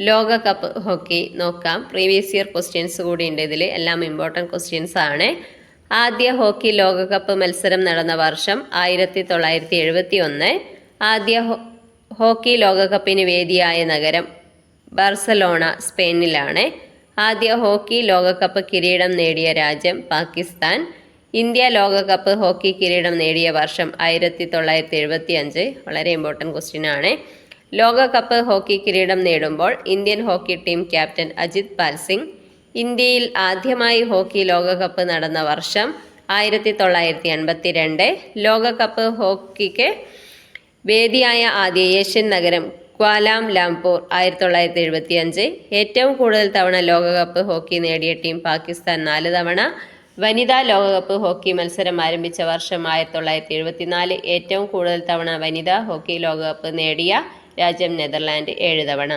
ലോകകപ്പ് ഹോക്കി നോക്കാം. Previous year questions കൂടി ഉണ്ട് ഇതിൽ. എല്ലാം ഇമ്പോർട്ടൻറ്റ് ക്വസ്റ്റ്യൻസ് ആണ്. ആദ്യ ഹോക്കി ലോകകപ്പ് മത്സരം നടന്ന വർഷം 1971. ആദ്യ ഹോക്കി ലോകകപ്പിന് വേദിയായ നഗരം ബാർസലോണ, സ്പെയിനിലാണ്. ആദ്യ ഹോക്കി ലോകകപ്പ് കിരീടം നേടിയ രാജ്യം പാകിസ്ഥാൻ. ഇന്ത്യ ലോകകപ്പ് ഹോക്കി കിരീടം നേടിയ വർഷം 1975. വളരെ ഇമ്പോർട്ടൻറ്റ് ക്വസ്റ്റ്യൻ ആണ്. ലോകകപ്പ് ഹോക്കി കിരീടം നേടുമ്പോൾ Indian hockey team captain Ajit Pal Singh. ഇന്ത്യയിൽ ആദ്യമായി ഹോക്കി ലോകകപ്പ് നടന്ന വർഷം 1982. ലോകകപ്പ് ഹോക്കിക്ക് വേദിയായ ആദ്യ ഏഷ്യൻ നഗരം ക്വാലാം ലംപൂർ, 1975. ഏറ്റവും കൂടുതൽ തവണ ലോകകപ്പ് ഹോക്കി നേടിയ ടീം പാകിസ്ഥാൻ, 4 തവണ. വനിതാ ലോകകപ്പ് ഹോക്കി മത്സരം ആരംഭിച്ച വർഷം 1974. ഏറ്റവും കൂടുതൽ തവണ വനിതാ ഹോക്കി ലോകകപ്പ് നേടിയ രാജ്യം നെതർലാൻഡ്, 7 തവണ.